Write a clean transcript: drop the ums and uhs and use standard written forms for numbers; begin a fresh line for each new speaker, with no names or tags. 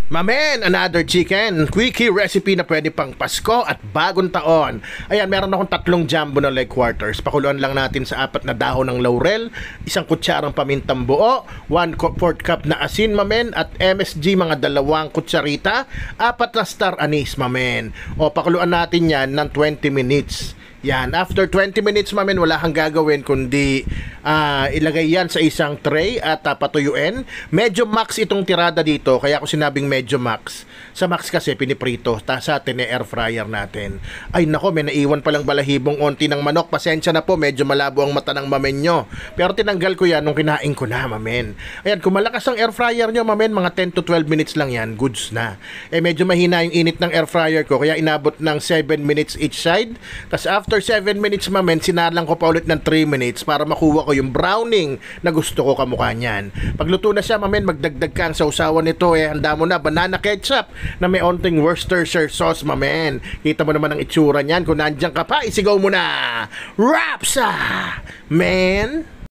Mamen, another chicken. Quickie recipe na pwede pang Pasko at bagong taon. Ayan, meron akong 3 jumbo na leg quarters. Pakuluan lang natin sa 4 na dahon ng laurel, 1 kutsarang pamintang buo, 1/4 cup na asin, mamen, at MSG mga 2 kutsarita, 4 na star anise, mamen. O, pakuluan natin yan ng 20 minutes. Yan, after 20 minutes, mamen, wala kang gagawin kundi ilagay yan sa isang tray at patuyuin. Medyo max itong tirada dito, kaya ako sinabing medyo max. Sa max kasi piniprito, sa atin air fryer natin. Ay nako, may naiwan palang balahibong onti ng manok. Pasensya na po, medyo malabo ang mata ng mamen nyo. Pero tinanggal ko yan nung kinain ko na, mamen. Ayan, kung malakas ang air fryer nyo, mamen, mga 10 to 12 minutes lang yan, goods na. Medyo mahina yung init ng air fryer ko, kaya inabot ng 7 minutes each side. Tapos after 7 minutes, mamen, sinalang ko pa ulit ng 3 minutes para makuha ko yung browning na gusto ko kamukha niyan. Pagluto na siya, mamen, magdagdag ka ang sausawan nito. Handa mo na banana ketchup na may onting Worcestershire sauce, mamen. Kita mo naman ang itsura niyan. Kung nandiyan ka pa, isigaw mo na, Rapsa! Man!